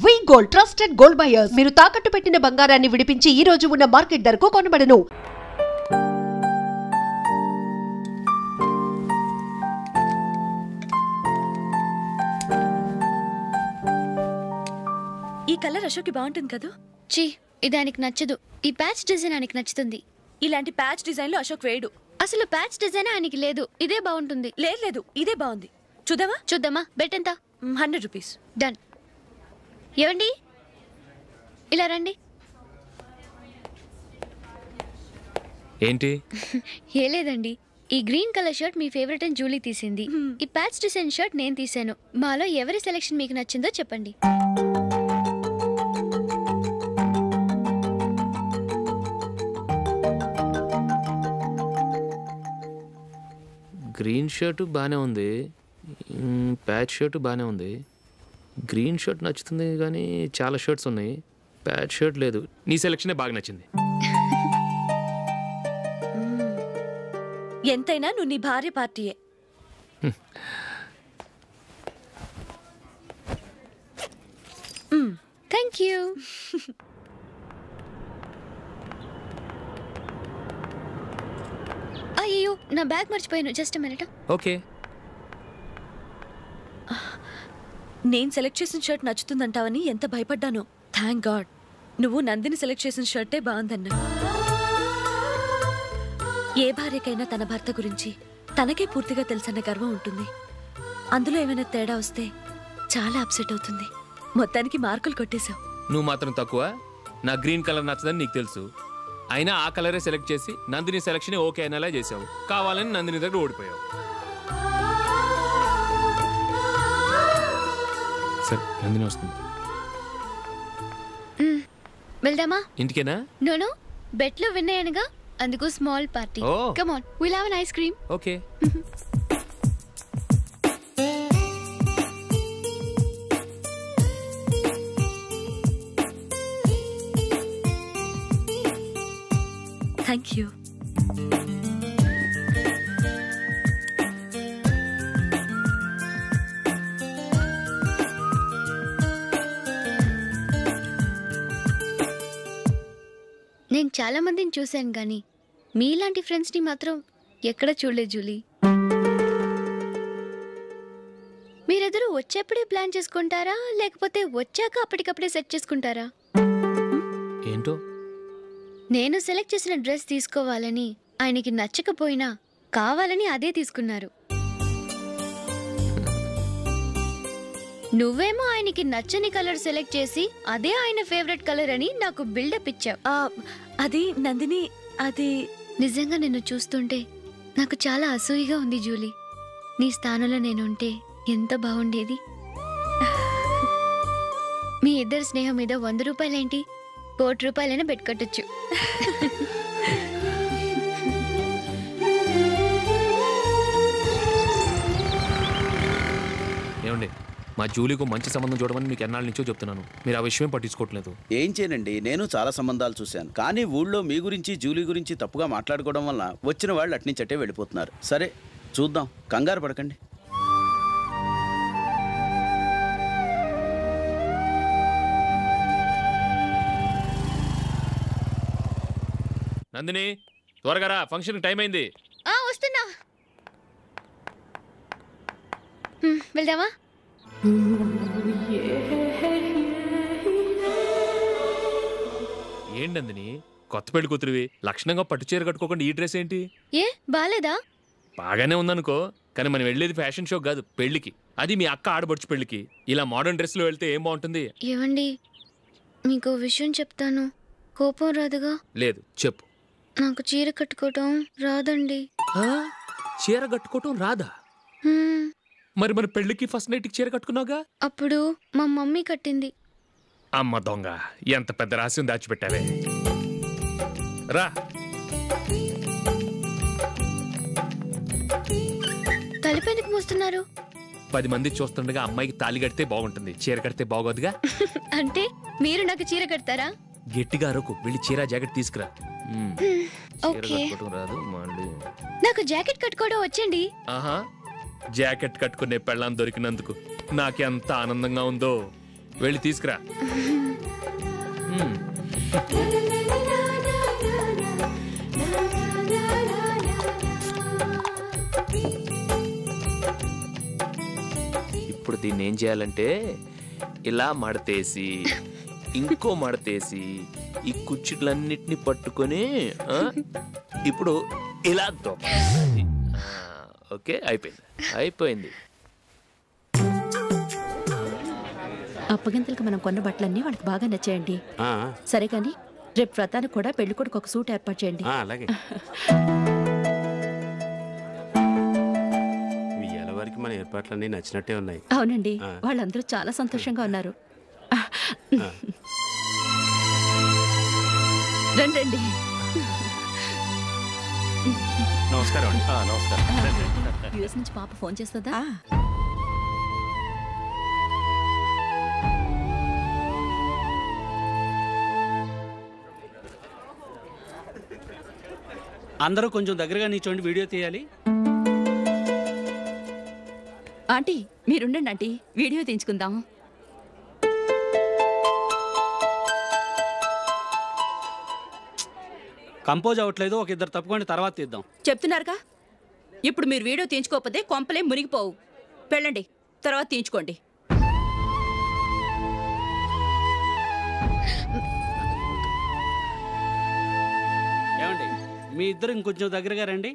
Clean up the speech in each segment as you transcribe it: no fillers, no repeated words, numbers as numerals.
వి gold trusted gold buyers మీరు తాకట్టు పెట్టిన బంగారాన్ని విడిపించి ఈ రోజు ఉన్న మార్కెట్ ధరకు కొనబడును. ఈ కలర్ అశోక్కి బాగుంటుంది కదా? చీ, ఇది ఆయనకి నచ్చదు. ఈ ప్యాచ్ డిజైన్ ఆయనకి నచ్చుతుంది. ఇలాంటి ప్యాచ్ డిజైన్ లో అశోక్ వేయడు. అసలు ప్యాచ్ డిజైన్ ఆయనకి లేదు. ఇదే బాగుంటుంది. లేదు, ఇదే బాగుంది. చూద్దామా? బెట్ ఎంత? 100 రూపీస్. డన్. ఏవండి, ఇలా రండి. ఏంటి? ఏ లేదండి, ఈ గ్రీన్ కలర్ షర్ట్ మీ ఫేవరెట్ అని జూలీ తీసింది. ఈ ప్యాచ్ డిజైన్ షర్ట్ నేను తీసాను. మాలో ఎవరి సెలెక్షన్ మీకు నచ్చిందో చెప్పండి. గ్రీన్ షర్ట్ బాగానే ఉంది, ప్యాచ్ షర్ట్ బాగానే ఉంది. గ్రీన్ షర్ట్ నచ్చుతుంది కానీ చాలా షర్ట్స్ ఉన్నాయి, ప్యాచ్ షర్ట్ లేదు. నీ సెలెక్షనే బాగా నచ్చింది. ఎంతైనా నువ్వు నీ భార్య పార్టీయే. Thank you. అయ్యో, నా బ్యాగ్ మర్చిపోయాను. Just minute. ఓకే. నేను సెలెక్ట్ చేసిన షర్ట్ నచ్చుతుందంటావని ఎంత భయపడ్డాను. థ్యాంక్ గాడ్ నువ్వు నందిని సెలెక్ట్ చేసిన షర్టే బాగుందన్నా. ఏ భార్యకైనా తన భర్త గురించి తనకే పూర్తిగా తెలుసన్న గర్వం ఉంటుంది. అందులో ఏమైనా తేడా వస్తే చాలా అప్సెట్ అవుతుంది. మొత్తానికి మార్కులు కొట్టేశావు. నువ్వు మాత్రం తక్కువ. నా గ్రీన్ కలర్ నచ్చదని నీకు తెలుసు, అయినా ఆ కలరే సెలెక్ట్ చేసి నందిని సెలెక్షన్ ఓకే అయినలా చేసావు. కావాలని నందిని దగ్గర ఓడిపోయావు. సరే, నందిని వస్తుంది. వెళ్దామా? ఇంటికేనా? నో, బెట్లో విన్ అయ్యానుగా, అందుకు small party. Come on, will have an ice cream. Okay. Thank you. నేను చాలా మందిని చూశాను కానీ మీలాంటి ఫ్రెండ్స్ని మాత్రం ఎక్కడ చూడలేదు జూలీ. మీరెదరూ వచ్చేప్పుడే ప్లాన్ చేసుకుంటారా, లేకపోతే వచ్చాక అప్పటికప్పుడే సెట్ చేసుకుంటారా? ఏంటో, నేను సెలెక్ట్ చేసిన డ్రెస్ తీసుకోవాలని ఆయనకి నచ్చకపోయినా కావాలని అదే తీసుకున్నారు. నువ్వేమో ఆయనకి నచ్చని కలర్ సెలెక్ట్ చేసి అదే ఆయన ఫేవరెట్ కలర్ అని నాకు బిల్డప్ ఇచ్చావు. అది నందిని, అది నిజంగా నిన్ను చూస్తుంటే నాకు చాలా అసూయగా ఉంది జూలీ. నీ స్థానంలో నేనుంటే ఎంత బాగుండేది. మీ ఇద్దరు స్నేహం మీద 100 రూపాయలేంటి, 1 కోటి రూపాయలైనా పెట్టుకట్టచ్చు. ఏమండి, మా జూలీకు మంచి సంబంధం చూడమని మీకు ఎన్నాళ్ళ నుంచో చెప్తున్నాను, మీరు ఆ విషయం పట్టించుకోవట్లేదు. ఏం చేయనండి, నేను చాలా సంబంధాలు చూశాను, కానీ ఊళ్ళో మీ గురించి జూలీ గురించి తప్పుగా మాట్లాడుకోవడం వల్ల వచ్చిన వాళ్ళు అట్నుంచటే వెళ్ళిపోతున్నారు. సరే చూద్దాం, కంగారు పడకండి. నందిని, త్వరగా రా, ఫంక్షన్ టైం అయింది. వస్తున్నా. వెళ్దామా? ఏంటి నందిని, కొత్త పెళ్లి కూతురివి, లక్షణంగా పట్టు చీర కట్టుకోకుండా ఈ డ్రెస్ ఏంటి? ఏ బాలేదా? బాగానే ఉందనుకో, కానీ మనం వెళ్ళేది ఫ్యాషన్ షో కాదు, పెళ్లికి. అది మీ అక్క ఆడబడుచు పెళ్లికి. ఇలా మోడర్న్ డ్రెస్ లో వెళ్తే ఏం బాగుంటుంది? ఏవండి, మీకు విషయం చెప్తాను, కోపం రాదుగా? లేదు, చెప్పు. నాకు చీర కట్టుకోవటం రాదండి. చీర కట్టుకోవటం రాదా? మరి మన పెళ్లికి ఫస్ట్ నైట్కి చీర కట్టుకున్నావుగా? అప్పుడు మా మమ్మీ కట్టింది. అమ్మ దొంగ, ఎంత పెద్ద రహస్యం దాచిపెట్టావే. రా. తలుపెందుకు మోస్తున్నారు? 10 మంది చూస్తుండగా అమ్మాయికి తాళి కడితే బాగుంటుంది, చీర కడితే బాగోదుగా. అంటే మీరు నాకు చీర కడతారా? గట్టిగా అరకు, వెళ్ళి చీర జాకెట్ తీసుకురా. రాదు మళ్ళీ. నాకు జాకెట్ కట్టుకోవడం వచ్చండి. ఆహా, జాకెట్ కట్టుకునే పెళ్ళాం దొరికినందుకు నాకెంత ఆనందంగా ఉందో. వెళ్ళి తీసుకురా. ఇప్పుడు దీన్ని ఏం చేయాలంటే ఇలా మడతేసి ఇంకో మడతేసి ఈ కుర్చీలన్నిటిని పట్టుకొని ఇప్పుడు ఇలా దొక్కాలి. ఓకే, అయిపోయింది. అప్పగింతలకు మనం కొన్న బట్టలన్నీ వాళ్ళకి బాగా నచ్చాయండి. సరే కానీ రేపు వ్రతానికి కూడా పెళ్లి కొడుకు ఒక సూట్ ఏర్పాటు చేయండి. అలాగే. ఇవాళ వరకు మన ఏర్పాట్లన్నీ నచ్చినట్టే ఉన్నాయి. అవునండి, వాళ్ళందరూ చాలా సంతోషంగా ఉన్నారు. రండి. నమస్కారం. యూఎస్ నుంచి పాప ఫోన్ చేస్తుందా? అందరూ కొంచెం దగ్గరగా నిల్చోండి, వీడియో తీయాలి. ఆంటీ మీరుండండి ఆంటీ, వీడియో తీయించుకుందాం. కంపోజ్ అవ్వట్లేదు, ఒక ఇద్దరు తప్పుకోండి, తర్వాత తీద్దాం. చెప్తున్నారుగా, ఇప్పుడు మీరు వీడియో తీయించుకోకపోతే కొంపలే మునిగిపోవు. వెళ్ళండి, తర్వాత తీయించుకోండి. ఏమండి, మీ ఇద్దరు ఇంకొంచెం దగ్గరగా రండి.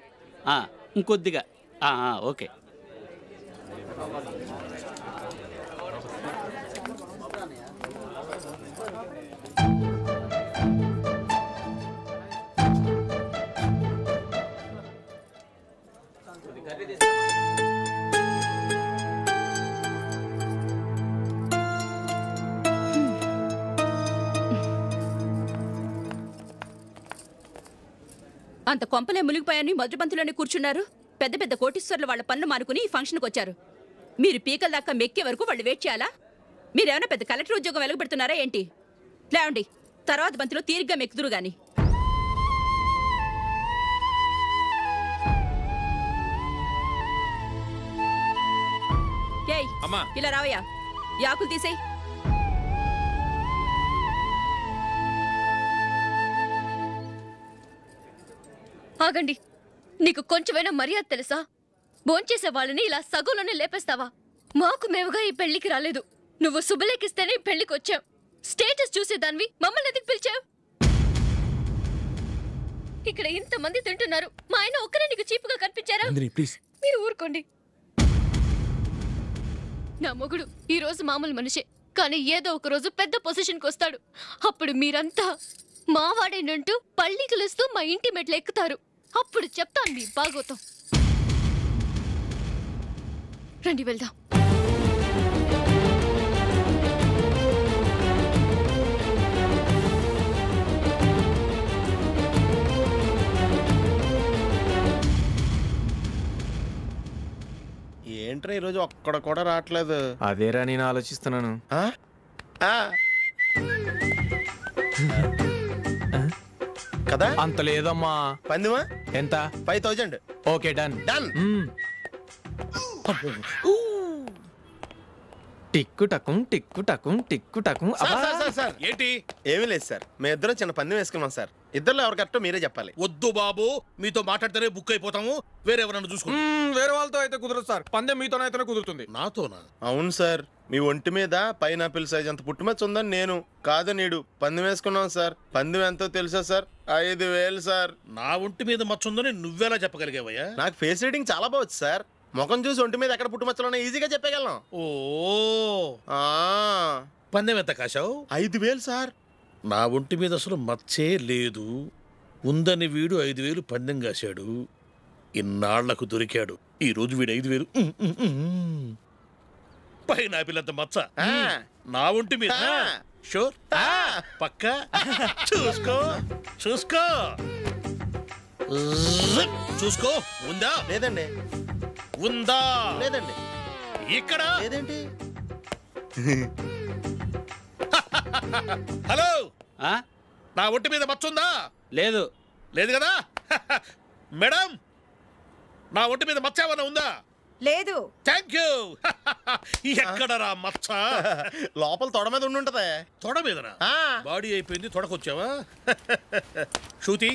ఇంకొద్దిగా. ఓకే. అంత కొంపలే మునిగిపోయాని మొదటి పంతులోనే కూర్చున్నారు. పెద్ద పెద్ద కోటీశ్వర్లు వాళ్ళ పనులు మానుకుని ఈ ఫంక్షన్కి వచ్చారు. మీరు పీకల దాకా మెక్కే వరకు వాళ్ళు వెయిట్ చేయాలా? మీరేమైనా పెద్ద కలెక్టర్ ఉద్యోగం వెలగబెడుతున్నారా ఏంటి? లేవండి, తర్వాత బంతిలో తీరిగ్గా మెక్కుదురు గాని. ఏయ్, ఇలా రావయ్యా, యాకులు తీసేయ్. ఆగండి, నీకు కొంచెమైనా మర్యాద తెలుసా? భోంచేసే వాళ్ళని ఇలా సగంలోనే లేపేస్తావా? మాకు మేముగా ఈ పెళ్లికి రాలేదు. నువ్వు శుభలేఖిస్తేనే ఈ పెళ్లికి వచ్చావు. స్టేటస్ చూసేదానివి మమ్మల్ని ఎందుకు పిలిచావు? ఇక్కడ ఇంతమంది తింటున్నారు, మా ఆయన ఒక్కరే నీకు చీపుగా కనిపించారా? మీరు ఊరుకోండి. నా మొగుడు ఈ రోజు మామూలు మనిషే, కానీ ఏదో ఒక రోజు పెద్ద పొజిషన్కి వస్తాడు. అప్పుడు మీరంతా మావాడేనంటూ పళ్ళి కలుస్తూ మా ఇంటి మెట్లు ఎక్కుతారు. అప్పుడు చెప్తాను మీ బాగోతం. రండి వెళ్దాం. ఏంట్రా ఈరోజు ఒక్కడ కూడా రావట్లేదు? అదేరా నేను ఆలోచిస్తున్నాను. కదా అంత లేదమ్మా. పందిమా ఎంత? 5000. Okay, done. టిక్కు టకుం టిక్కు టకుం టిక్కు టకుం. సార్ ఏంటి? ఏమీ లేదు సార్, మేము ఇద్దరం చిన్న పందెం వేసుకున్నాం సార్. ఇద్దరు ఎవరు కరెక్టో మీరే చెప్పాలి. వద్దు బాబు, మీతో మాట్లాడితేనే బుక్ అయిపోతాము. వేరెవరన్నా చూసుకుంటాం. వేరే వాళ్ళతో అయితే కుదరదు సార్, పందెం మీతోనైతేనే కుదురుతుంది. నాతోనా? అవును సార్, మీ ఒంటి మీద పైనాపిల్ సైజ్ అంత పుట్టుమచ్చ ఉందని నేను కాదు నీడు పందెం వేసుకున్నాం సార్. పందెం ఎంతో తెలుసా సార్? 5000 సార్. నా ఒంటి మీద మచ్చ ఉందని నువ్వెలా చెప్పగలిగావయ్యా? నాకు ఫేస్ రీడింగ్ చాలా బాగుంది సార్. ముఖం చూసి ఒంటి మీద ఎక్కడ పుట్టుమచ్చలో ఈజీగా చెప్పగలను. ఓ, పందెం ఎంత కాశావు? 5000 సార్. నా ఒంటి మీద అసలు మచ్చే లేదు. ఉందని వీడు 5000 పందెం కాశాడు. ఇన్నాళ్లకు దొరికాడు. ఈ రోజు వీడు 5000. పైన పిల్లంత మచ్చ నా ఒంటి మీద. షూర్? పక్క చూసుకో చూసుకో చూసుకో. ఉందా? లేదండి. ఉందా? లేదండి. ఇక్కడ లేదేంటి? హలో, నా ఒంటి మీద మచ్చ ఉందా? లేదు. లేదు కదా? మేడం, నా ఒంటి మీద మచ్చ ఏమన్నా ఉందా? లేదు. Thank you. ఎక్కడరా మచ్చ? లోపల తొడ మీద ఉండుంటదే. తొడ మీదనా? బాడీ అయిపోయింది, తొడకొచ్చావా? శృతి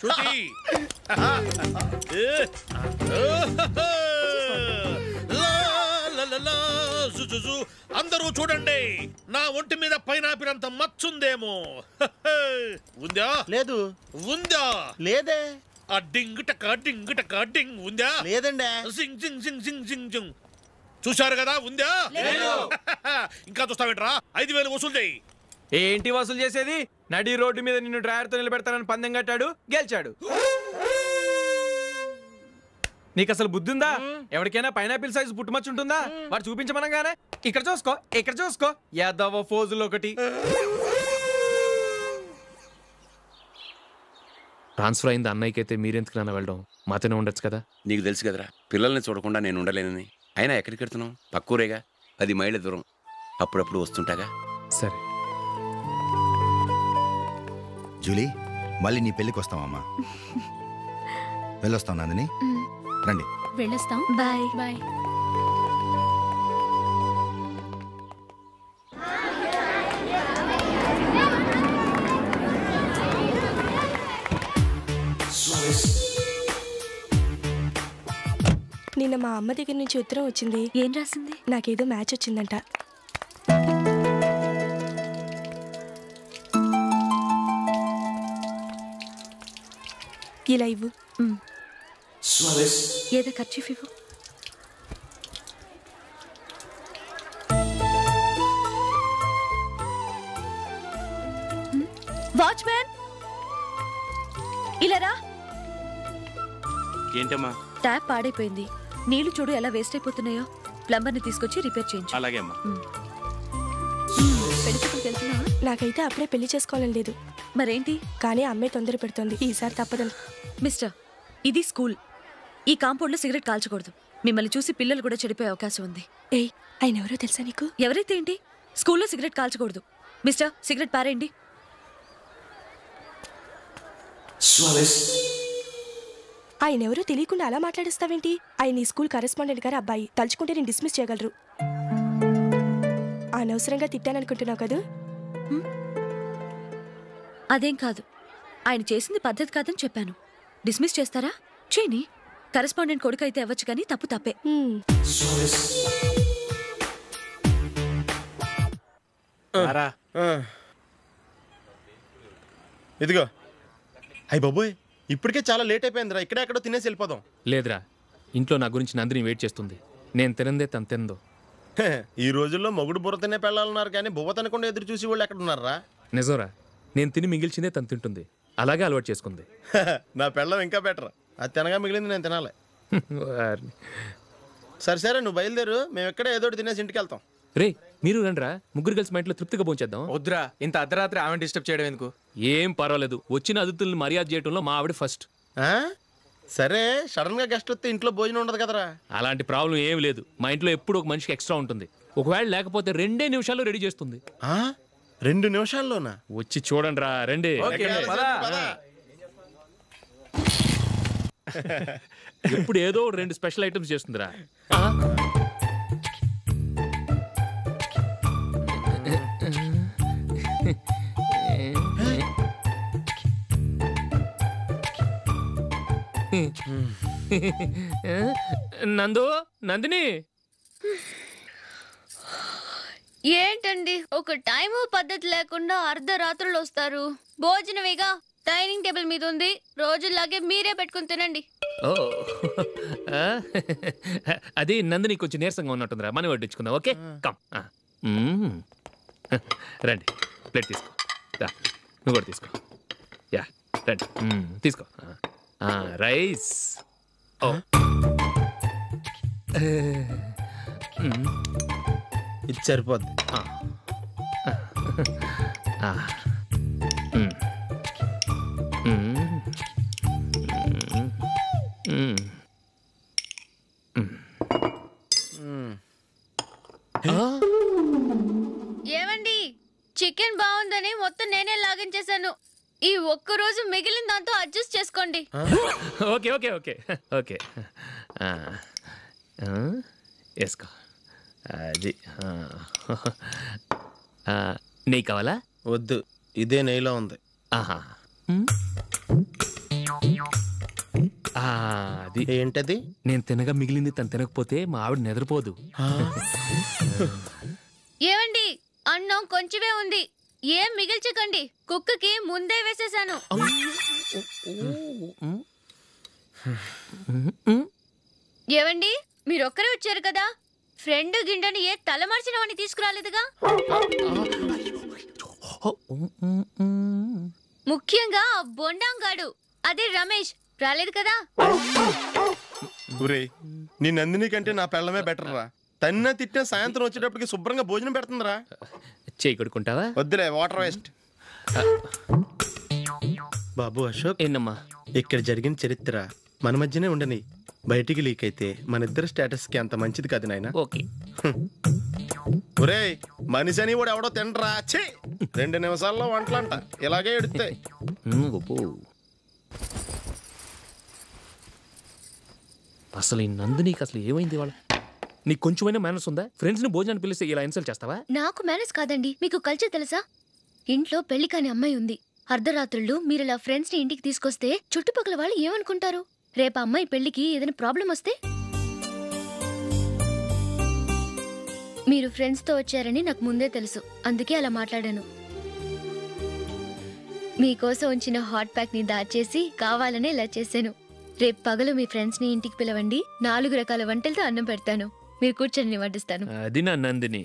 శృతి అందరూ చూడండి, నా ఒంటి మీద పైనాపిల్ అంత మచ్చుందేమో. ఉందా? లేదు. ఉందా? లేదే. ఆ డింగ్ టక డింగ్ టక డింగ్ ఉందా? లేదండి. జింగ్ జింగ్ జింగ్ జింగ్ జింగ్ జింగ్. చూశారు కదా, ఉందా? ఇంకా చూస్తావేంట్రా? 5,000 వసూలు చేయి. ఏంటి వసూలు చేసేది? నడి రోడ్డు మీద నిన్ను డ్రైవర్తో నిలబెడతానని పందెం కట్టాడు, గెలిచాడు. నీకు అసలు బుద్ధి ఉందా? ఎవరికైనా పైనాపిల్ సైజు పుట్టుమచ్చు ఉంటుందా? వాడు చూపించమనగానే ఇక్కడ చూసుకో, ఇక్కడ చూసుకో, యాదవ ఫోజులు ఒకటి. ట్రాన్స్ఫర్ అయింది అన్నయ్యకి అయితే మీరెందుకు నాన్న వెళ్ళడం? మాతోనే ఉండొచ్చు కదా. నీకు తెలుసు కదరా, పిల్లల్ని చూడకుండా నేను ఉండలేనని. అయినా ఎక్కడికి వెళ్తున్నావు? పక్కూరేగా, 10 మైళ్ళ దూరం. అప్పుడప్పుడు వస్తుంటాగా. సరే జూలీ, మళ్ళీ నీ పెళ్ళికి వస్తామమ్మా. వెళ్ళొస్తాం నందిని, రండి. వెళ్ళొస్తాం. Bye bye. నిన్న మా అమ్మ దగ్గర నుంచి ఉత్తరం వచ్చింది. ఏం రాసింది? నాకేదో మ్యాచ్ వచ్చిందంట. ఇలా ఇవ్వు. ఏదో ఖర్చీఫ్ ఇవ్వు. వాచ్మ్యాన్, ఇలా రా. ఏంటమ్మా? ట్యాప్ పాడైపోయింది. నీళ్లు చూడు ఎలా వేస్ట్ అయిపోతున్నాయో. ప్లంబర్ని తీసుకొచ్చి రిపేర్ చేయించు. అలాగే అమ్మా. నాకైతే అప్పుడే పెళ్లి చేసుకోవాలని లేదు. మరేంటి? కానీ అమ్మే తొందర పెడుతోంది. ఈసారి తప్పదని. మిస్టర్, ఇది స్కూల్. ఈ కాంపౌండ్లో సిగరెట్ కాల్చకూడదు. మిమ్మల్ని చూసి పిల్లలు కూడా చెడిపోయే అవకాశం ఉంది. ఏయ్, ఆయన ఎవరో తెలుసా నీకు? ఎవరైతే ఏంటి? స్కూల్లో సిగరెట్ కాల్చకూడదు. మిస్టర్, సిగరెట్ పారేయండి. ఆయన ఎవరో తెలియకుండా అలా మాట్లాడిస్తావేంటి? ఆయన ఈ స్కూల్ కరెస్పాండెంట్ గారు అబ్బాయి. తలుచుకుంటే నేను డిస్మిస్ చేయగలరు. అనవసరంగా తిట్టాననుకుంటున్నావు కదా? అదేం కాదు. ఆయన చేసింది పద్ధతి కాదని చెప్పాను. డిస్మిస్ చేస్తారా? చేయని. కరెస్పాండెంట్ కొడుకు అయితే అవ్వచ్చు, కానీ తప్పు తప్పే. ఇదిగో. అయ్య బాబోయ్, ఇప్పటికే చాలా లేట్ అయిపోయిందిరా. ఇక్కడే ఎక్కడో తినేసి వెళ్ళిపోదాం. లేదురా, ఇంట్లో నా గురించి నందిని వెయిట్ చేస్తుంది. నేను తినందే తను తిందో. ఈ రోజుల్లో మొగుడు బుర్ర తినే పెళ్ళాలన్నారు, కానీ బువ్వ తినకుండా ఎదురు చూసి వాళ్ళు ఎక్కడ ఉన్నారా? నిజంరా, నేను తిని మిగిల్చిందే తను తింటుంది. అలాగే అలవాటు చేసుకుంది. నా పెళ్ళం ఇంకా బెటర్. అది తినగా మిగిలింది నేను తినాలి. సరే సరే, నువ్వు బయలుదేరు. మేము ఎక్కడ ఏదో తినేసి ఇంటికి వెళ్తాం. రే, మీరు రండిరా, ముగ్గురు కలిసి మా ఇంట్లో తృప్తిగా భోంచేద్దాం. వద్దురా, ఇంత అర్ధరాత్రి ఆమె డిస్టర్బ్ చేయడం ఎందుకు? ఏం పర్వాలేదు, వచ్చిన అతిథుల్ని మర్యాద చేయడంలో మా ఆవిడ ఫస్ట్. సరే, సడన్ గా గెస్ట్ వస్తే ఇంట్లో భోజనం ఉండదు కదరా? అలాంటి ప్రాబ్లం ఏం లేదు. మా ఇంట్లో ఎప్పుడు ఒక మనిషికి ఎక్స్ట్రా ఉంటుంది. ఒకవేళ లేకపోతే 2 నిమిషాల్లో రెడీ చేస్తుంది. 2 నిమిషాల్లోనా? వచ్చి చూడండి రా, రండి. ఇప్పుడు ఏదో 2 స్పెషల్ ఐటమ్స్ చేస్తుందిరా. నందు, నందిని. ఏంటండి ఒక టైము పద్ధతి లేకుండా అర్ధరాత్రులు వస్తారు? భోజనమేగా, డైనింగ్ టేబుల్ మీద ఉంది. రోజులాగే మీరే పెట్టుకుని తినండి. ఓ, అది నందిని కొంచెం నీరసంగా ఉన్నట్టుందిరా. మనం వడ్డించుకుందాం. Okay, come. రండి, ప్లేట్ తీసుకో. నువ్వు కూడా తీసుకో. యా, రండి, తీసుకో. రైస్. ఓ, ఇది సరిపోద్ది. ఏమండి, చికెన్ బాగుందని మొత్తం నేనే లాగించేశాను. ఈ ఒక్కరోజు మిగిలిన దాంతో అడ్జస్ట్ చేసుకోండి. Okay okay okay okay. వేసుకో అది. నెయ్యి కావాలా? వద్దు, ఇదే నెయ్యిలో ఉంది. ఆహా, అది ఏంటది? నేను తినగా మిగిలింది తను తినకపోతే మా ఆవిడ నిద్రపోదు. ఏమండి, అన్నం కొంచెమే ఉంది, ఏం మిగిల్చకండి, కుక్కకి ముందే వేసేసాను. ఏవండి, మీరొక్కరే వచ్చారు కదా, ఫ్రెండ్ గిండెని ఏ తలమార్చిన వాడిని తీసుకురాలేదుగా? ముఖ్యంగా బొండాంగాడు, అదే రమేష్ రాలేదు కదా? ఊరే, నీ నందిని కంటే నా పెళ్ళమే బెటర్ రా. తన్న తిట్టిన సాయంత్రం వచ్చేటప్పటికి శుభ్రంగా భోజనం పెడుతుందిరా. చేయి కొడుకుంటావా? వద్దులే, వాటర్ వేస్ట్. బాబు అశోక్, ఏంటమ్మా ఇక్కడ జరిగిన చరిత్ర మన మధ్యనే ఉండని, బయటికి లీక్ అయితే మన ఇద్దరు స్టేటస్ కి అంత మంచిది కాదు నాయన. ఓకే. ఒరే, మనిషి అని కూడా ఎవడో తినరా. 2 నిమిషాల్లో వంటలంట, ఇలాగే ఎడుతాయి. అసలు ఈ నందినికి అసలు ఏమైంది? వాళ్ళ నీకు కొంచెమైనా మేనస్ ఉందా? ఫ్రెండ్స్ ని భోజనాన్ని పిలిస్తే ఇలా ఇన్సల్ట్ చేస్తావా? నాకు మేనేజ్ కాదండి, మీకు కల్చర్ తెలుసా? ఇంట్లో పెళ్లి కాని అమ్మాయి ఉంది, అర్ధరాత్రుళ్ళు మీరు ఇలా ఫ్రెండ్స్ ని ఇంటికి తీసుకొస్తే చుట్టుపక్కల వాళ్ళు ఏమనుకుంటారు? రేపు అమ్మాయి పెళ్లికి ఏదైనా ప్రాబ్లం వస్తే? మీరు ఫ్రెండ్స్ తో వచ్చారని నాకు ముందే తెలుసు, అందుకే అలా మాట్లాడాను. మీకోసం ఉంచిన హాట్ ప్యాక్ ని దాచేసి కావాలనే ఇలా చేశాను. రేపు పగలు మీ ఫ్రెండ్స్ ని ఇంటికి పిలవండి, 4 రకాల వంటలతో అన్నం పెడతాను, మీరు కూర్చొని వడ్డిస్తాను. అది నా నందిని.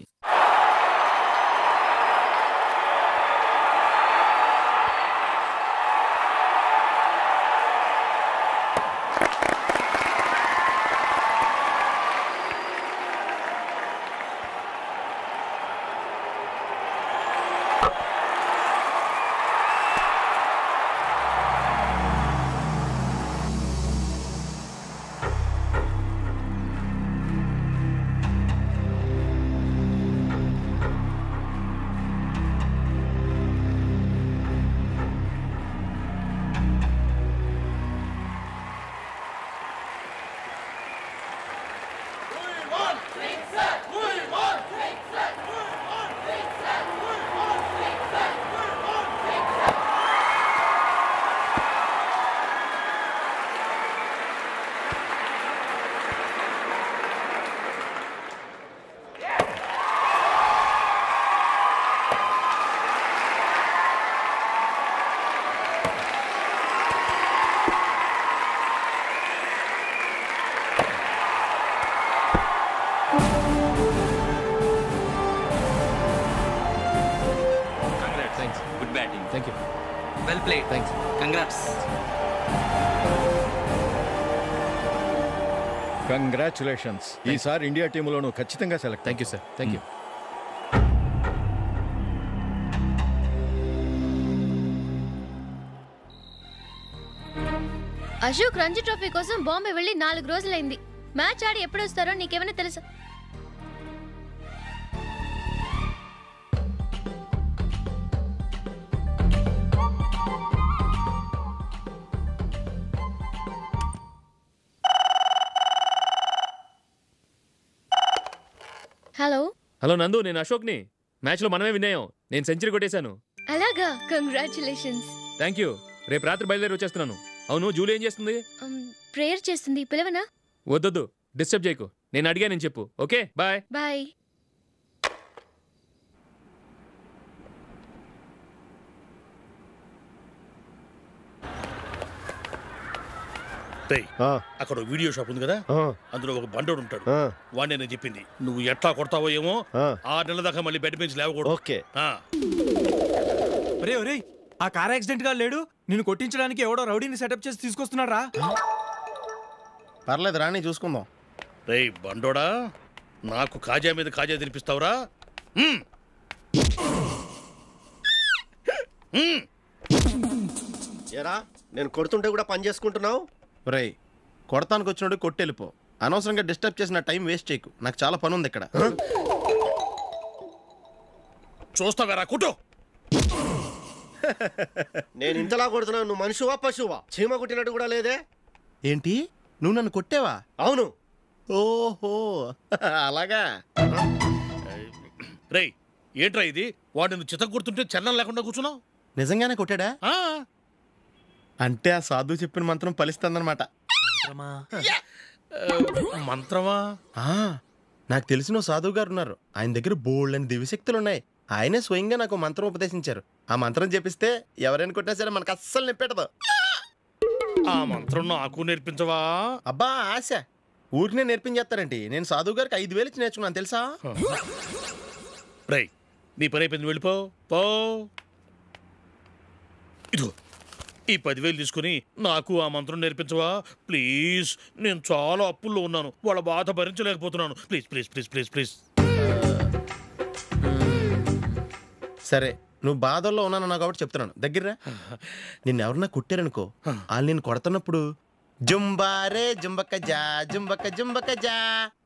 కంగ్రాచులేషన్స్. ఈసారి ఇండియా టీంలోనూ ఖచ్చితంగా select. Thank you sir. Thank you. Ashok Ranji trophy కోసం బాంబే వెళ్ళి 4 రోజులైంది. మ్యాచ్ ఆడి ఎప్పుడు వస్తారో నీకేమైనా తెలుసా? హలో హలో నందు, నేను అశోక్ని. మ్యాచ్లో మనమే విన్నాయం. నేను సెంచరీ కొట్టేశాను. అలాగా, కంగ్రాచులేషన్స్. Thank you. రేపు రాత్రి బయలుదేరి వచ్చేస్తున్నాను. అవును, జూలీ ఏం చేస్తుంది? ప్రేయర్ చేస్తుంది, పిలవనా? వద్దొద్దు, డిస్టర్బ్ చేయకు. నేను అడిగానని చెప్పు. Okay, bye. బాయ్. అక్కడ వీడియో షాప్ ఉంది కదా, అందులో ఒక బండోడు ఉంటాడు. వాడిని నేను చెప్పింది, నువ్వు ఎట్లా కొడతావో ఏమో, 6 నెలల దాకా మళ్ళీ బెడ్ నుంచి లేవకూడదు. ఓకే. ఒరే, ఆ కార్ యాక్సిడెంట్ గా లేడు, నిన్ను కొట్టించడానికి ఎవడో రౌడీని సెటప్ చేసి తీసుకొస్తున్నాడు రా. పర్లేదు రాని, చూసుకుందాం. రేయ్ బండోడా, నాకు కాజా మీద కాజా తినిపిస్తావురా? ఏరా, నేను కొడుతుంటే కూడా పని చేసుకుంటున్నావు? రేయ్, కొడతానికి వచ్చినోడు కొట్టెళ్ళిపో. అనవసరంగా డిస్టర్బ్ చేసిన టైం వేస్ట్ చేయకు. నాకు చాలా పని ఉంది ఇక్కడ. చూస్తావేరా కుట్టు. నేను ఇంతలా కొడుతున్నావు, నువ్వు మనిషివా పశువా? చీమ కుట్టినట్టు కూడా లేదే. ఏంటి, నువ్వు నన్ను కొట్టేవా? అవును. ఓహో అలాగా. రేయ్ ఏంట్రా ఇది? వాడు నువ్వు చిత్త గుర్తుంటే చలనం లేకుండా కూర్చున్నావు. నిజంగానే కొట్టాడా? అంటే ఆ సాధువు చెప్పిన మంత్రం ఫలిస్తుందన్నమాట. మంత్రమా? నాకు తెలిసిన సాధువు గారు ఉన్నారు. ఆయన దగ్గర బోల్డని దివ్యశక్తులు ఉన్నాయి. ఆయనే స్వయంగా నాకు మంత్రం ఉపదేశించారు. ఆ మంత్రం చెప్పిస్తే ఎవరైనా కొట్టినా సరే మనకు అస్సలు నిప్పెట్టదు. ఆ మంత్రం నాకు నేర్పించవా? అబ్బా ఆశ, ఊరినే నేర్పించేస్తారండి. నేను సాధువు గారికి 5,000 ఇచ్చి నేర్చుకున్నాను తెలుసా? రేయ్ నీ పని అయిపోయింది, వెళ్ళిపో పో. ఇదిగో ఈ 10,000 తీసుకుని నాకు ఆ మంత్రం నేర్పించవా ప్లీజ్? నేను చాలా అప్పుల్లో ఉన్నాను, వాళ్ళ బాధ భరించలేకపోతున్నాను. Please please please please please. సరే నువ్వు బాధల్లో ఉన్నాను నాకు కాబట్టి చెప్తున్నాను. దగ్గర నిన్ను ఎవరన్నా కొట్టారనుకో, వాళ్ళు నేను కొడుతున్నప్పుడు జుంబారే జుంబక జా జుంబక జుంబక జా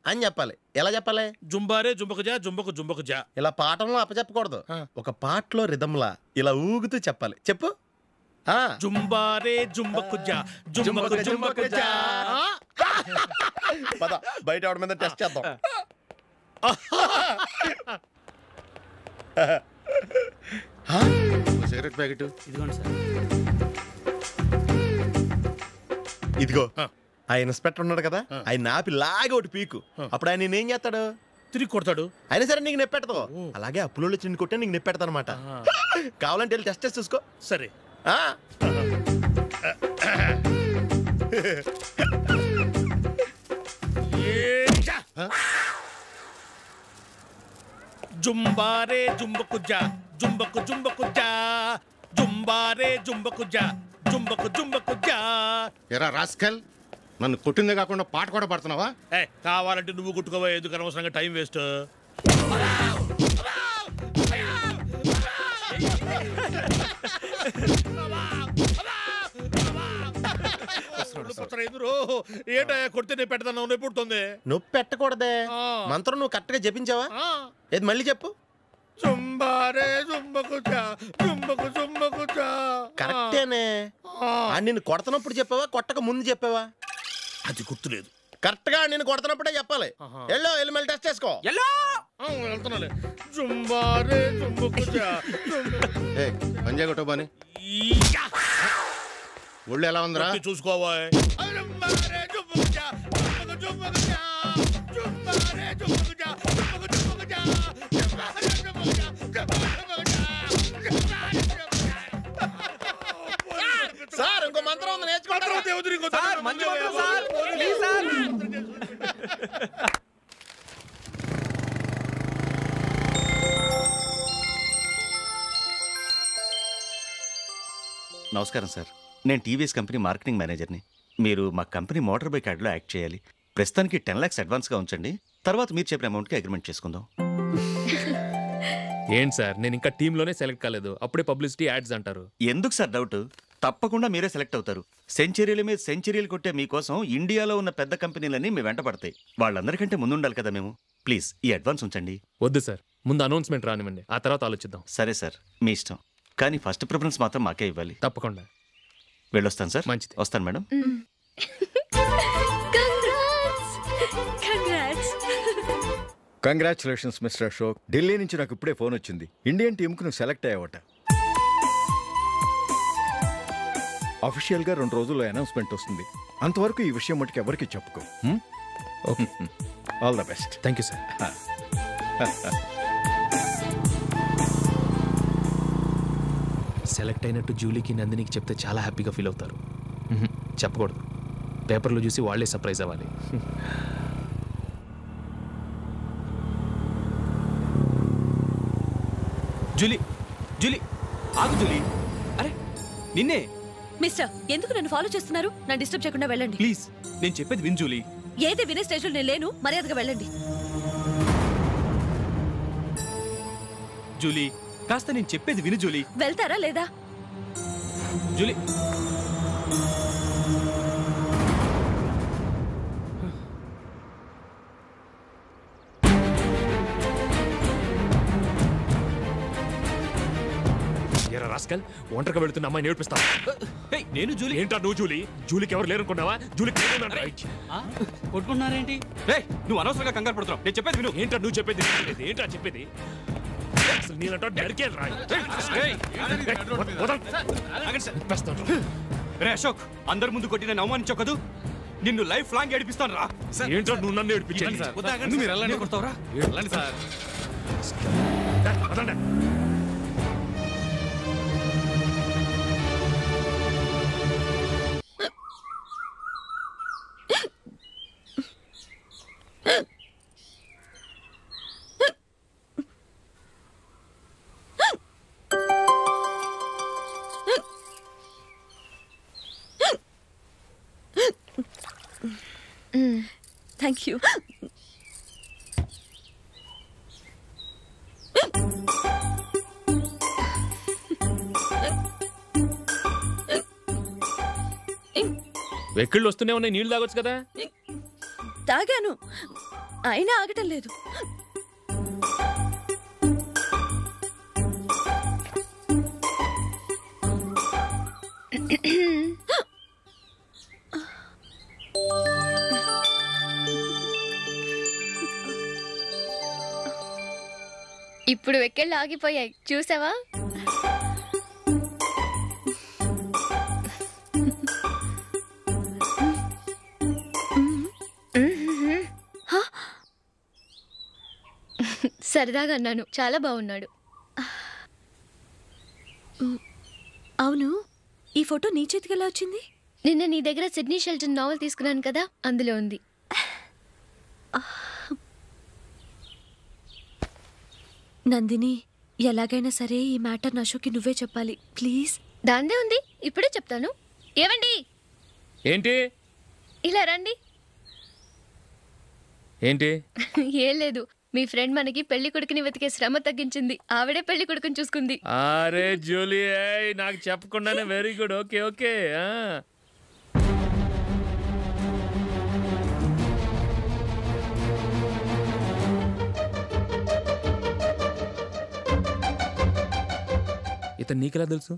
అని చెప్పాలి. ఎలా చెప్పాలి? జుంబారే జుంబక జా జుంబక జుంబక జా. ఇలా పాఠంలో అప్పచెప్పకూడదు, ఒక పాటలో రిధంలా ఇలా ఊగుతూ చెప్పాలి. చెప్పు. జుంబారే జుంబకు జా జుంబకు జుంబకు జా. పద బయట ఆవిడ మీద టెస్ట్ చేద్దాం. సిగరెట్ ప్యాకెట్ ఇదిగోండి సార్. ఇదిగో ఆ ఇన్స్పెక్టర్ ఉన్నాడు కదా, ఆయన ఆపి లాగా ఒకటి పీకు. అప్పుడు ఆయన నేనేం చేస్తాడు? తిరిగి కొడతాడు. అయినా సరే నీకు నెప్పెడతావు. అలాగే అప్పులో చిన్న కొట్టే నీకు నెప్పెడతా అనమాట. కావాలంటే వెళ్ళి టెస్ట్ చేసి చూసుకో. సరే. జుంబారే జుంబకు జా జుంబకు జుంబకు జా జుంబారే జుంబకు జా జుంబకు జుంబకు జా. ఎరా రాస్కల్, నన్ను కొట్టిందే కాకుండా పాట కూడా పడుతున్నావా? కావాలంటే నువ్వు కొట్టుకోవా, ఎందుకు అనవసరంగా టైం వేస్ట్. ఏంటో కొడితే నేను పెడతాను, నొప్పి పుడుతుంది. నొప్పి పెట్టకూడదే. మంత్రం నువ్వు కరెక్ట్ గా జపించావా? ఏది మళ్ళీ చెప్పు. జుంబారే జుంబకు జా జుంబకు జుంబకు జా. కరెక్టేనే. నిన్ను కొడుతున్నప్పుడు చెప్పావా, కొట్టక ముందు చెప్పావా? అది గుర్తులేదు. కరెక్ట్ గా నేను కొడుతున్నప్పుడే చెప్పాలి. ఎల్లో వెళ్ళి మళ్ళీ టెస్ట్ చేసుకో. వెళ్తున్నాలే. జుంబారే జుంబకు జా పంజా కొట్టబాని ఒళ్ళు ఎలా ఉందిరా చూసుకోవా. సార్ ఇంకో మంత్రం ఉంది, నేర్చుకుంటారు. నమస్కారం సార్, నేను టీవీఎస్ కంపెనీ మార్కెటింగ్ మేనేజర్ని. మీరు మా కంపెనీ మోటార్ బైక్ యాడ్లో యాక్ట్ చేయాలి. ప్రస్తుతానికి 10 lakhs అడ్వాన్స్గా ఉంచండి, తర్వాత మీరు చెప్పిన అమౌంట్కి అగ్రిమెంట్ చేసుకుందాం. ఏంటి సార్, నేను ఇంకా టీంలోనే సెలెక్ట్ కాలేదు, అప్పుడే పబ్లిసిటీ యాడ్స్ అంటారు. ఎందుకు సార్ డౌట్? తప్పకుండా మీరే సెలెక్ట్ అవుతారు. సెంచరీల మీద సెంచరీలు కొట్టే మీకోసం ఇండియాలో ఉన్న పెద్ద కంపెనీలన్నీ మీ వెంట పడతాయి. వాళ్ళందరికంటే ముందుండాలి కదా మేము. ప్లీజ్ ఈ అడ్వాన్స్ ఉంచండి. వద్దు సార్, ముందు అనౌన్స్మెంట్ రానివ్వండి, ఆ తర్వాత ఆలోచిద్దాం. సరే సార్, మీ ఇష్టం, కానీ ఫస్ట్ ప్రిఫరెన్స్ మాత్రం మాకే ఇవ్వాలి. తప్పకుండా. వెళ్ళొస్తాను సార్. మంచిది. వస్తాను madam. Congratulations mister Ashok. Delhi నుంచి నాకు ఇప్పుడే ఫోన్ వచ్చింది. ఇండియన్ టీంకు నువ్వు సెలెక్ట్ అయ్యావట. అఫీషియల్గా 2 రోజుల్లో అనౌన్స్మెంట్ వస్తుంది. అంతవరకు ఈ విషయం మటుకు ఎవరికి చెప్పుకో. All the best. Thank you sir. Select అయినట్టు జూలీకి నందినికి చెప్తే చాలా హ్యాపీగా ఫీల్ అవుతారు. చెప్పకూడదు, పేపర్లో చూసి వాళ్ళే సర్ప్రైజ్ అవ్వాలి. జూలీ, జూలీ ఆగు జూలీ. అరే నిన్నే. మిస్టర్, ఎందుకు నన్ను ఫాలో చేస్తున్నారు? నన్ను డిస్టర్బ్ చేయకుండా వెళ్ళండి ప్లీజ్. నేను చెప్పేది విన్ జూలీ. ఏది వినే స్టేజ్లో నేను లేను, మర్యాదగా వెళ్ళండి. జూలీ కాస్త నేను చెప్పేది విను జూలీ. వెళ్తారా లేదా? జూలీ ఎరా రాస్కల్ ఒంటరిగా వెళుతున్న అమ్మాయిని ఏడిపిస్తాను. నేను జూలీ. ఏంటా నువ్వు జూలీ? జూలీకి ఎవరు లేరనుకున్నావా? జూలీకి కొట్టుకున్నారేంటి? నువ్వు అనవసరంగా కంగారు పడుతున్నావు. నేను చెప్పేది విను. ఏంటా నువ్వు చెప్పేది? ఏంటా చెప్పేది? అసలు నేనంటా నరికే రా. రే అశోక్, అందరి ముందు కొట్టి నేను అవమానించావు కదూ, నిన్ను లైఫ్ లాంగ్ ఏడిపిస్తాను రా. ఏంటో నువ్వు నన్ను ఏడిపించాలి. మీరు వెళ్ళండి. కొడతావురా? వెళ్ళండి సార్. Thank you. వెక్కిళ్ళు వస్తూనే ఉన్నాయి, నీళ్లు తాగొచ్చు కదా. తాగాను, అయినా ఆగటం లేదు. ఇప్పుడు వెక్కెళ్ళు ఆగిపోయాయి, చూసావా? సరదాగా అన్నాను, చాలా బాగున్నాడు. అవును, ఈ ఫోటో నీ చేతికి ఎలా వచ్చింది? నిన్న నీ దగ్గర సిడ్నీ షెల్టన్ నావెల్ తీసుకున్నాను కదా, అందులో ఉంది. నందిని, ఎలాగైనా సరే ఈ మ్యాటర్ అశోక్కి నువ్వే చెప్పాలి ప్లీజ్. దాందే ఉంది, ఇప్పుడే చెప్తాను. ఏవండి, ఏంటి ఇలా రండి. ఏంటి? ఏం లేదు, మీ ఫ్రెండ్ మనకి పెళ్లి కొడుకుని వెతికే శ్రమ తగ్గించింది. ఆవిడే పెళ్లి కొడుకుని చూసుకుంది. అరే జూలీ, నాకు చెప్పకుండానే వెరీ గుడ్. Okay okay. ఇతను నీకెలా తెలుసు?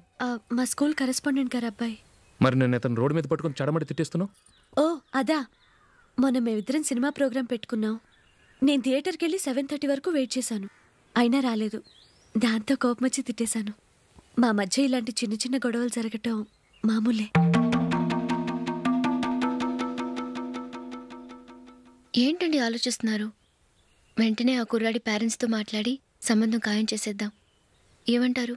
మా స్కూల్ కరెస్పాండెంట్ గారు అబ్బాయి. మరి నేను ఇతను రోడ్డు మీద పట్టుకుని చడమడి తిట్టేస్తున్నావు. ఓ అదా, మొన్న మేమిద్దరం సినిమా ప్రోగ్రాం పెట్టుకున్నాం. నేను థియేటర్కి వెళ్ళి 7:30 వరకు వెయిట్ చేశాను, అయినా రాలేదు. దాంతో కోపం వచ్చి తిట్టేశాను. మా మధ్య ఇలాంటి చిన్న చిన్న గొడవలు జరగటం మామూలే. ఏంటండి ఆలోచిస్తున్నారు? వెంటనే ఆ కుర్రాడి పేరెంట్స్తో మాట్లాడి సంబంధం ఖాయం చేసేద్దాం. ఏమంటారు?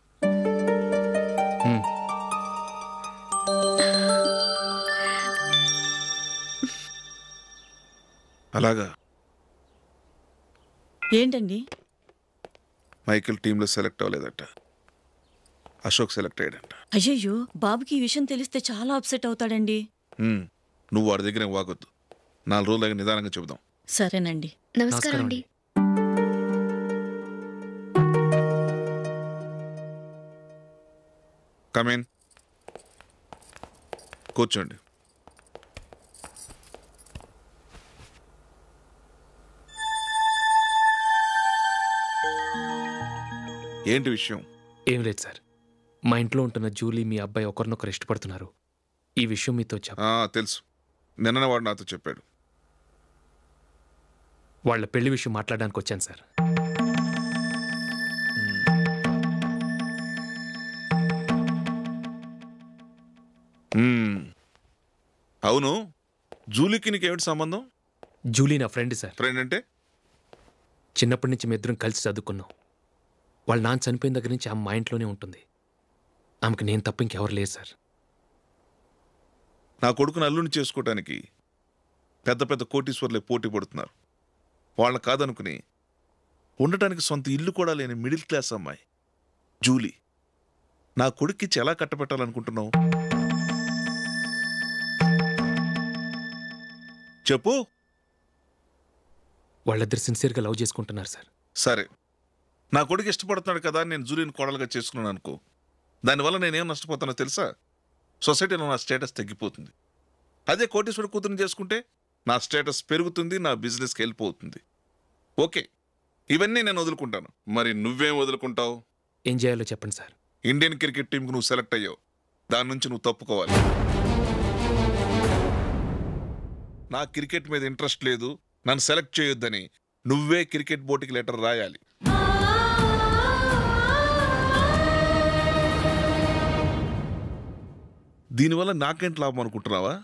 అలాగా. ఏంటండి? మైకిల్ టీంలో సెలెక్ట్ అవ్వలేదట, అశోక్ సెలెక్ట్ అయ్యాడంట. అయ్యయ్యో, బాబుకి ఈ విషయం తెలిస్తే చాలా అప్సెట్ అవుతాడండి. నువ్వు వాడి దగ్గర వాగొద్దు, 4 రోజులగా నిదానంగా చెబుదాం. సరేనండి. నమస్కారం అండి. కమేన్, కూర్చోండి. ఏంటి విషయం? ఏం లేదు సార్, మా ఇంట్లో ఉంటున్న జూలీ మీ అబ్బాయి ఒకరినొకరు ఇష్టపడుతున్నారు. ఈ విషయం మీతో తెలుసు, నిన్న వాడు నాతో చెప్పాడు. వాళ్ళ పెళ్లి విషయం మాట్లాడడానికి వచ్చాను సార్. అవును, జూలీకి నీకేమిటి సంబంధం? జూలీ నా ఫ్రెండ్ సార్. ఫ్రెండ్ అంటే? చిన్నప్పటి నుంచి మీ ఇద్దరం కలిసి చదువుకున్నాం. వాళ్ళ నాన్న చనిపోయిన దగ్గర నుంచి ఆమె మా ఇంట్లోనే ఉంటుంది. ఆమెకు నేను తప్ప ఇంకెవరు లేదు సార్. నా కొడుకుని అల్లుని చేసుకోవటానికి పెద్ద పెద్ద కోటీశ్వర్లే పోటీ పడుతున్నారు. వాళ్ళని కాదనుకుని ఉండటానికి సొంత ఇల్లు కూడా లేని మిడిల్ క్లాస్ అమ్మాయి జూలీ నా కొడుక్కిచ్చి ఎలా కట్టబెట్టాలనుకుంటున్నావు? చెప్పు. వాళ్ళిద్దరు సిన్సియర్గా లవ్ చేసుకుంటున్నారు సార్. సరే, నా కొడుకు ఇష్టపడుతున్నాడు కదా, నేను జూలీని కోడలుగా చేసుకున్నాను అనుకో. దానివల్ల నేనేం నష్టపోతానో తెలుసా? సొసైటీలో నా స్టేటస్ తగ్గిపోతుంది. అదే కోటీశ్వరుడు కూతురుని చేసుకుంటే నా స్టేటస్ పెరుగుతుంది, నా బిజినెస్కి వెళ్ళిపోతుంది. ఓకే, ఇవన్నీ నేను వదులుకుంటాను. మరి నువ్వేం వదులుకుంటావు? ఏం చేయాలో చెప్పండి సార్. ఇండియన్ క్రికెట్ టీంకు నువ్వు సెలెక్ట్ అయ్యావు, దాని నుంచి నువ్వు తప్పుకోవాలి. నా క్రికెట్ మీద ఇంట్రెస్ట్ లేదు, నన్ను సెలెక్ట్ చేయొద్దని నువ్వే క్రికెట్ బోర్డుకి లెటర్ రాయాలి. దీనివల్ల నాకేంటి లాభం అనుకుంటున్నావా?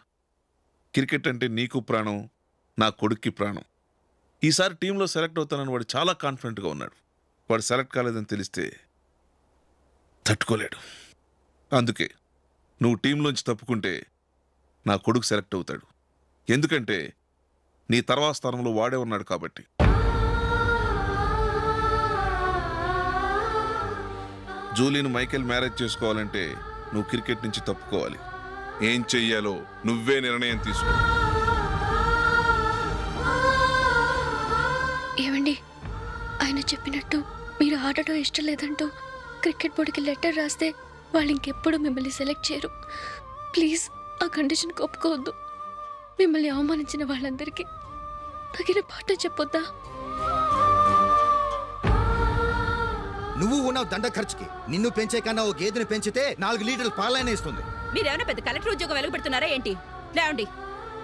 క్రికెట్ అంటే నీకు ప్రాణం, నా కొడుక్కి ప్రాణం. ఈసారి టీంలో సెలెక్ట్ అవుతానని వాడు చాలా కాన్ఫిడెంట్గా ఉన్నాడు. వాడు సెలెక్ట్ కాలేదని తెలిస్తే తట్టుకోలేడు. అందుకే నువ్వు టీంలోంచి తప్పుకుంటే నా కొడుకు సెలెక్ట్ అవుతాడు. ఎందుకంటే నీ తర్వాత స్థానంలో వాడే ఉన్నాడు కాబట్టి. జూలీని మైకేల్ మ్యారేజ్ చేసుకోవాలంటే నువ్వు క్రికెట్ నుంచి తప్పుకోవాలి. ఏం చెయ్యాలో నువ్వే నిర్ణయం తీసుకో. ఏమండి, ఆయన చెప్పినట్టు మీరు ఆడటం ఇష్టం లేదంటూ క్రికెట్ బోర్డుకి లెటర్ రాస్తే వాళ్ళు ఇంకెప్పుడు మిమ్మల్ని సెలెక్ట్ చేయరు. ప్లీజ్ ఆ కండిషన్కి ఒప్పుకోవద్దు. మిమ్మల్ని అవమానించిన వాళ్ళందరికీ తగిన పాఠం చెప్పొద్దా? నువ్వు ఉన్నావు దండ ఖర్చుకి. నిన్ను పెంచే కన్నా ఓ గేదెని పెంచితే 4 లీటర్లు పాలైనా ఇస్తుంది. మీరేమైనా పెద్ద కలెక్టర్ ఉద్యోగం వెలుగుపెడుతున్నారా ఏంటి? లేవండి,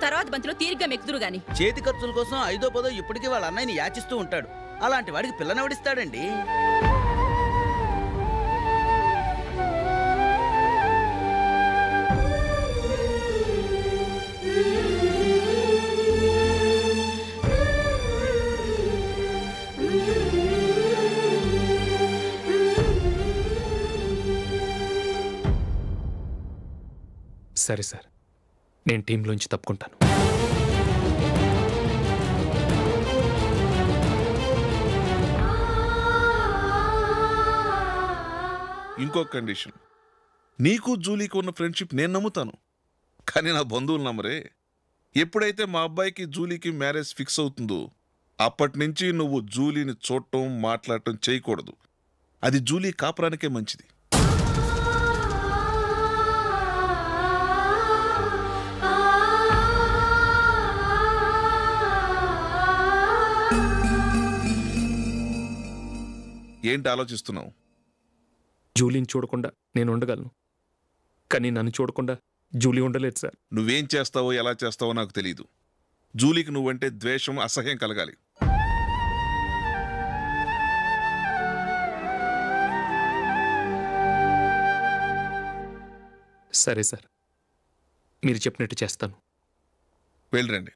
తర్వాత బంతిలో తీరిగ్గా మెక్కుదురు గాని. చేతి ఖర్చుల కోసం 5దో 10దో ఇప్పటికీ వాళ్ళ అన్నయ్యని యాచిస్తూ ఉంటాడు. అలాంటి వాడికి పిల్లనవడిస్తాడండి. సరే సార్, నేను టీంలోంచి తప్పుకుంటాను. ఇంకో కండిషన్, నీకు జూలీకి ఉన్న ఫ్రెండ్షిప్ నేను నమ్ముతాను, కానీ నా బంధువులు నమ్మరే. ఎప్పుడైతే మా అబ్బాయికి జూలీకి మ్యారేజ్ ఫిక్స్ అవుతుందో అప్పటి నుంచి నువ్వు జూలీని చూడటం మాట్లాడటం చేయకూడదు. అది జూలీ కాపురానికే మంచిది. ఏంటి ఆలోచిస్తున్నావు? జూలీని చూడకుండా నేను ఉండగలను, కానీ నన్ను చూడకుండా జూలీ ఉండలేదు సార్. నువ్వేం చేస్తావో ఎలా చేస్తావో నాకు తెలీదు. జూలీకి నువ్వంటే ద్వేషం, అసహ్యం కలగాలి. సరే సార్, మీరు చెప్పినట్టు చేస్తాను. వెళ్ళండి,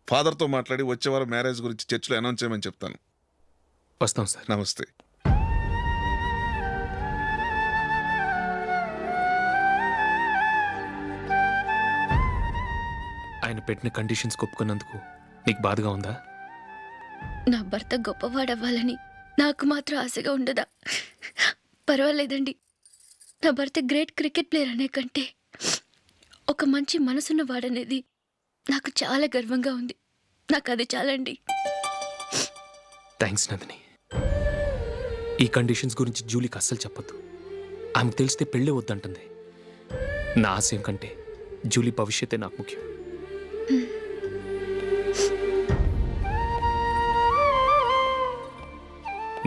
ఫాదర్తో మాట్లాడి వచ్చే వారం మ్యారేజ్ గురించి చర్చిలో అనౌన్స్ చేయమని చెప్తాను. వస్తాం సార్. నమస్తే. ఆయన పెట్టిన కండిషన్స్ ఒప్పుకున్నందుకు నీకు బాధగా ఉందా? నా భర్త గొప్పవాడవ్వాలని నాకు మాత్రం ఆశగా ఉండదా? పర్వాలేదండి, నా భర్త గ్రేట్ క్రికెట్ ప్లేయర్ అనే కంటే ఒక మంచి మనసున్న వాడనేది నాకు చాలా గర్వంగా ఉంది. నాకు అది చాలండి. థ్యాంక్స్ నందిని. ఈ కండిషన్స్ గురించి జూలీకి అస్సలు చెప్పొద్దు. ఆమెకు తెలిస్తే పెళ్ళే వద్దంటుంది. నా ఆశయం కంటే జూలీ భవిష్యత్తే నాకు ముఖ్యం.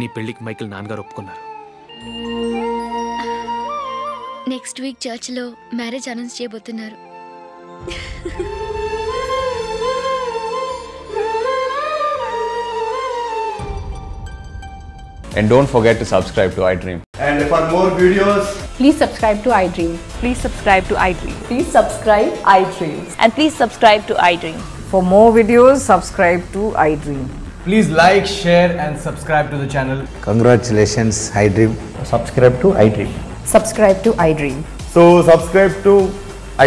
నీ పెళ్లికి మైకేల్ నాన్నగారు ఒప్పుకున్నారు. నెక్స్ట్ వీక్ చర్చ్లో మ్యారేజ్ అనౌన్స్ చేయబోతున్నారు. And don't forget to subscribe to iDream. And for more videos, please subscribe to iDream. Please subscribe to iDream. Please subscribe iDream. And please subscribe to iDream. For more videos, subscribe to iDream. Please like, share and subscribe to the channel. Congratulations, iDream. Subscribe to iDream. Subscribe to iDream. So subscribe to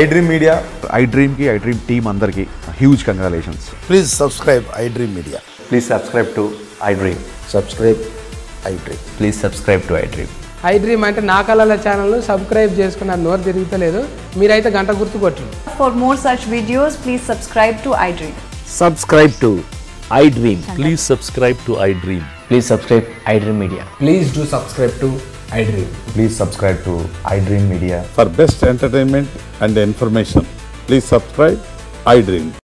iDream Media. iDream ki iDream team andarki huge congratulations. Please subscribe iDream Media. Please subscribe to iDream. Subscribe iDream. Please subscribe to iDream. iDream అంటే నా కళల channel subscribe చేసుకున్న నోరు తిరుగుతలేదు. మీరైతే గంట గుర్తు కొట్టండి. For more such videos, please subscribe to iDream. Subscribe to iDream. Please subscribe to iDream. Please subscribe iDream Media. Please do subscribe to iDream. Please subscribe to iDream Media. For best entertainment and information, please subscribe iDream.